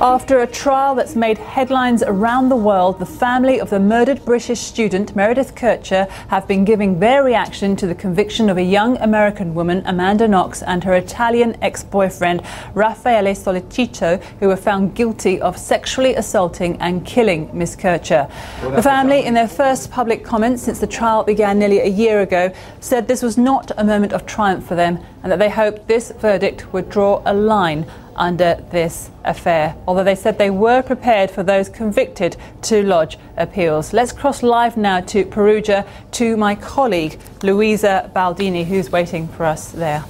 After a trial that's made headlines around the world, the family of the murdered British student Meredith Kercher have been giving their reaction to the conviction of a young American woman, Amanda Knox, and her Italian ex-boyfriend, Raffaele Sollecito, who were found guilty of sexually assaulting and killing Miss Kercher. The family, in their first public comments since the trial began nearly a year ago, said this was not a moment of triumph for them and that they hoped this verdict would draw a line under this affair, although they said they were prepared for those convicted to lodge appeals. Let's cross live now to Perugia to my colleague Louisa Baldini, who's waiting for us there.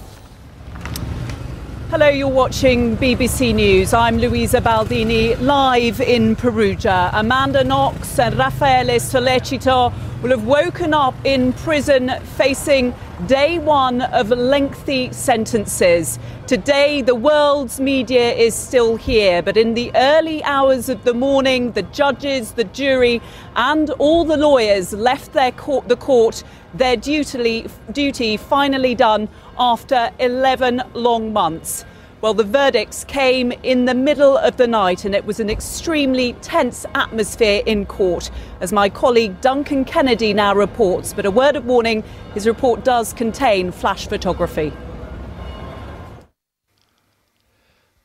Hello, you're watching BBC News. I'm Louisa Baldini, live in Perugia. Amanda Knox and Raffaele Sollecito will have woken up in prison facing day one of lengthy sentences. Today, the world's media is still here, but in the early hours of the morning, the judges, the jury and all the lawyers left the court, their duty finally done after 11 long months. Well, the verdicts came in the middle of the night and it was an extremely tense atmosphere in court, as my colleague Duncan Kennedy now reports. But a word of warning, his report does contain flash photography.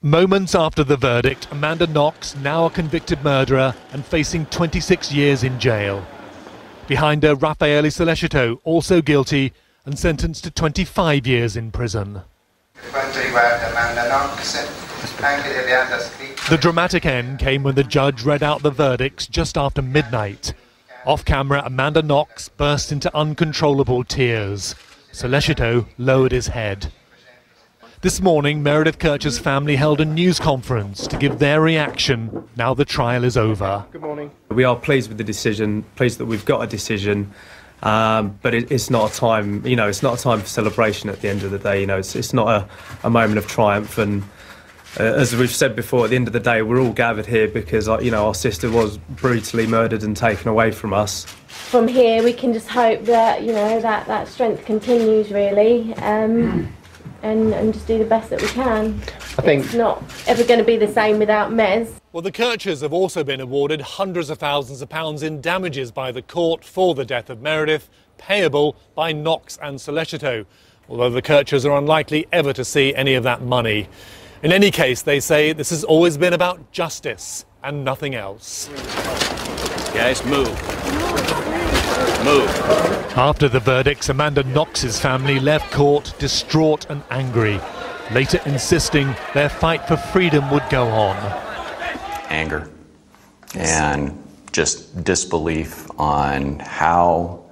Moments after the verdict, Amanda Knox, now a convicted murderer and facing 26 years in jail. Behind her, Raffaele Sollecito, also guilty and sentenced to 25 years in prison. The dramatic end came when the judge read out the verdicts just after midnight. Off camera, Amanda Knox burst into uncontrollable tears. Sollecito lowered his head. This morning, Meredith Kercher's family held a news conference to give their reaction now the trial is over. Good morning. We are pleased with the decision, pleased that we've got a decision. But it's not a time, it's not a time for celebration at the end of the day. It's not a moment of triumph. And as we've said before, at the end of the day, we're all gathered here because, our sister was brutally murdered and taken away from us. From here, we can just hope that, that strength continues, really, and just do the best that we can. I think it's not ever going to be the same without Mez. Well, the Kerchers have also been awarded hundreds of thousands of pounds in damages by the court for the death of Meredith, payable by Knox and Sollecito, although the Kerchers are unlikely ever to see any of that money. In any case, they say this has always been about justice and nothing else. Guys, move. Move. After the verdicts, Amanda Knox's family left court distraught and angry, later insisting their fight for freedom would go on. Anger and just disbelief on how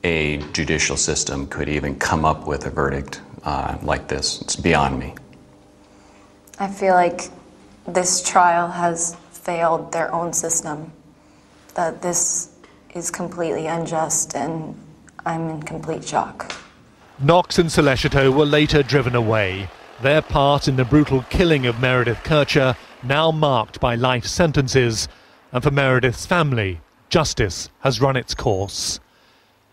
a judicial system could even come up with a verdict like this. It's beyond me. I feel like this trial has failed their own system, that this is completely unjust, and I'm in complete shock. Knox and Sollecito were later driven away. Their part in the brutal killing of Meredith Kercher now marked by life sentences, and for Meredith's family, justice has run its course.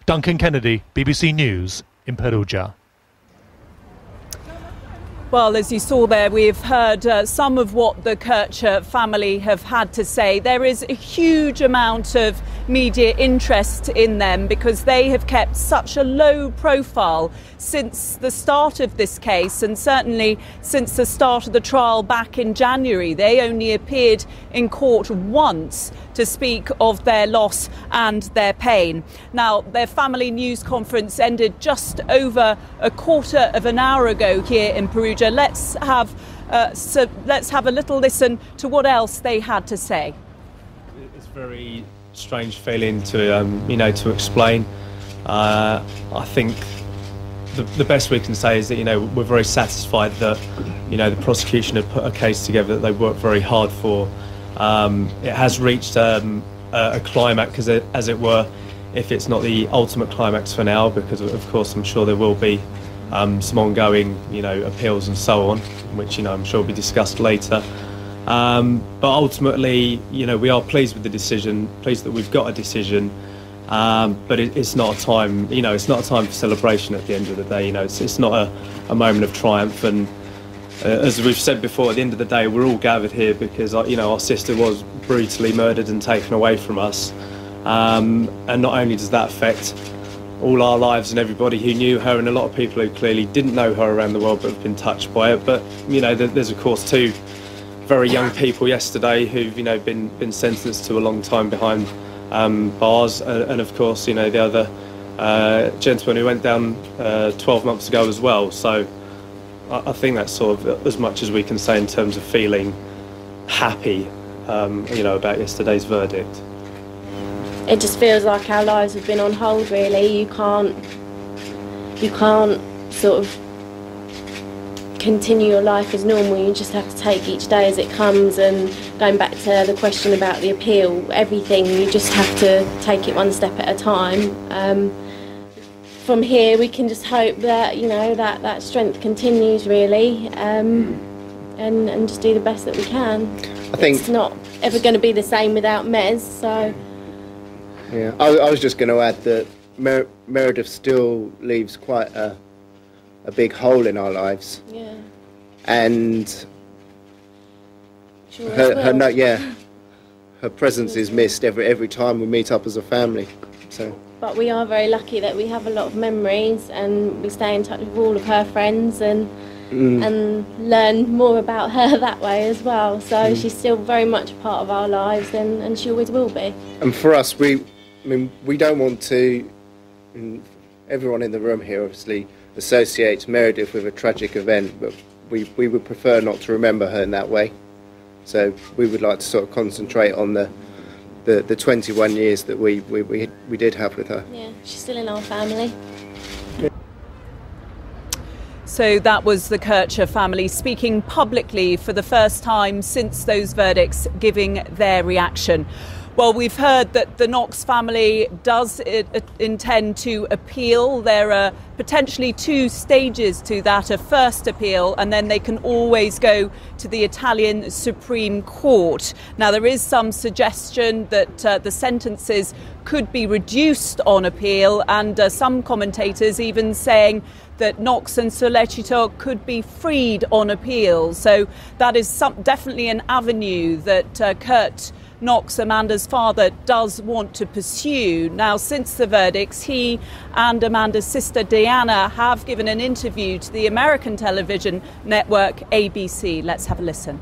Duncan Kennedy, BBC News in Perugia. Well, as you saw there, we've heard some of what the Kercher family have had to say. There is a huge amount of media interest in them because they have kept such a low profile since the start of this case, and certainly since the start of the trial back in January. They only appeared in court once to speak of their loss and their pain. Now, their family news conference ended just over a quarter of an hour ago here in Perugia. Let's have a little listen to what else they had to say. It's a very strange feeling to explain. I think the best we can say is that we're very satisfied that the prosecution have put a case together that they worked very hard for. It has reached a climax, as it were, if it's not the ultimate climax for now, because of course I'm sure there will be some ongoing appeals and so on, which I'm sure will be discussed later. But ultimately, we are pleased with the decision, pleased that we've got a decision. But it's not a time, it's not a time for celebration at the end of the day. It's not a moment of triumph, and as we've said before, at the end of the day, we're all gathered here because our sister was brutally murdered and taken away from us, and not only does that affect all our lives and everybody who knew her, and a lot of people who clearly didn't know her around the world but have been touched by it, but there's of course two very young people yesterday who've been sentenced to a long time behind bars, and of course the other gentleman who went down 12 months ago as well. So I think that's sort of as much as we can say in terms of feeling happy about yesterday's verdict. It just feels like our lives have been on hold, really. You can't sort of continue your life as normal. You just have to take each day as it comes, and going back to the question about the appeal, everything, you just have to take it one step at a time. From here we can just hope that that strength continues, really, and just do the best that we can. I think it's not ever going to be the same without Mez, so... Yeah, I was just going to add that Meredith still leaves quite a big hole in our lives. Yeah. And her presence is missed every time we meet up as a family. So. But we are very lucky that we have a lot of memories, and we stay in touch with all of her friends and learn more about her that way as well. So she's still very much a part of our lives, and she always will be. And for us, we don't want to, everyone in the room here obviously associates Meredith with a tragic event, but we would prefer not to remember her in that way. So we would like to sort of concentrate on the 21 years that we did have with her. Yeah, she's still in our family. So that was the Kircher family speaking publicly for the first time since those verdicts, giving their reaction. Well, we've heard that the Knox family does intend to appeal. There are potentially two stages to that, a first appeal, and then they can always go to the Italian Supreme Court. Now, there is some suggestion that the sentences could be reduced on appeal, and some commentators even saying that Knox and Sollecito could be freed on appeal. So that is definitely an avenue that Kurt Knox, Amanda's father, does want to pursue. Now, since the verdicts, he and Amanda's sister Diana have given an interview to the American television network ABC. Let's have a listen.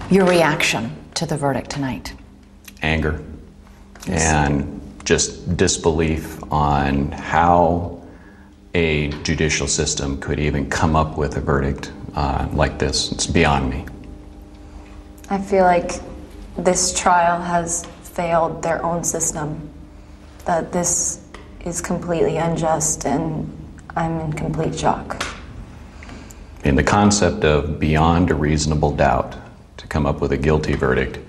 Your reaction to the verdict tonight? Anger. Yes. And just disbelief on how a judicial system could even come up with a verdict like this. It's beyond me. I feel like this trial has failed their own system, that this is completely unjust, and I'm in complete shock. In the concept of beyond a reasonable doubt to come up with a guilty verdict,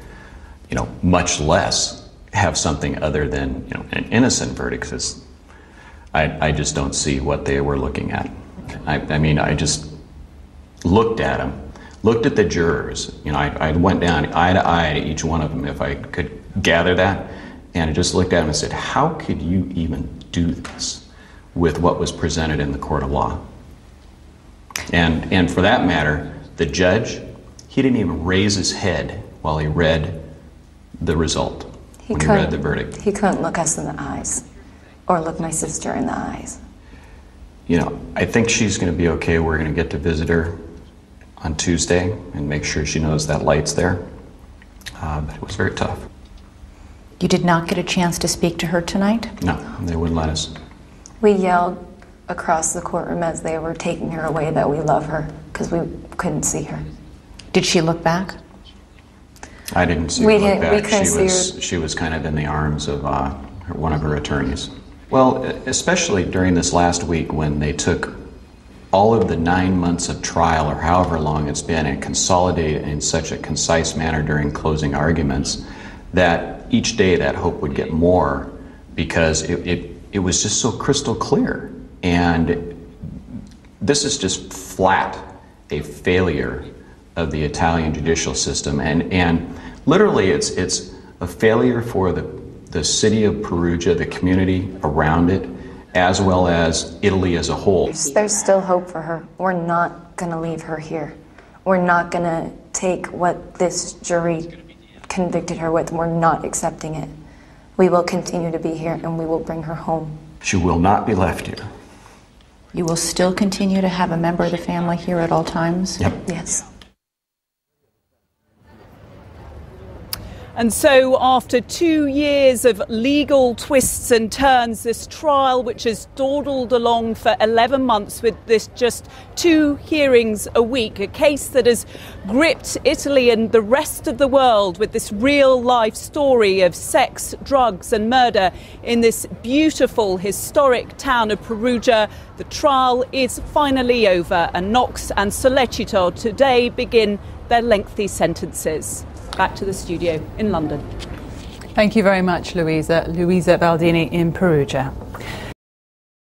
much less have something other than an innocent verdict, because I just don't see what they were looking at. I just looked at them. Looked at the jurors, I went down eye to eye to each one of them if I could gather that, and I just looked at them and said, how could you even do this with what was presented in the court of law? And for that matter, the judge, he didn't even raise his head while he read the result, when he read the verdict. He couldn't look us in the eyes, or look my sister in the eyes. I think she's going to be okay. We're going to get to visit her on Tuesday and make sure she knows that light's there. But it was very tough. You did not get a chance to speak to her tonight? No, they wouldn't let us. We yelled across the courtroom as they were taking her away that we love her, because we couldn't see her. Did she look back? I didn't see her look back. She was kind of in the arms of one of her attorneys. Well, especially during this last week when they took all of the 9 months of trial, or however long it's been, and consolidate in such a concise manner during closing arguments, that each day that hope would get more, because it was just so crystal clear. And this is just flat a failure of the Italian judicial system, and literally it's a failure for the city of Perugia, the community around it, as well as Italy as a whole. There's still hope for her. We're not going to leave her here. We're not going to take what this jury convicted her with. We're not accepting it. We will continue to be here and we will bring her home. She will not be left here. You will still continue to have a member of the family here at all times? Yep. Yes. And so after 2 years of legal twists and turns, this trial, which has dawdled along for 11 months with this just 2 hearings a week, a case that has gripped Italy and the rest of the world with this real-life story of sex, drugs and murder in this beautiful, historic town of Perugia. The trial is finally over and Knox and Sollecito today begin their lengthy sentences. Back to the studio in London. Thank you very much, Louisa. Louisa Baldini in Perugia.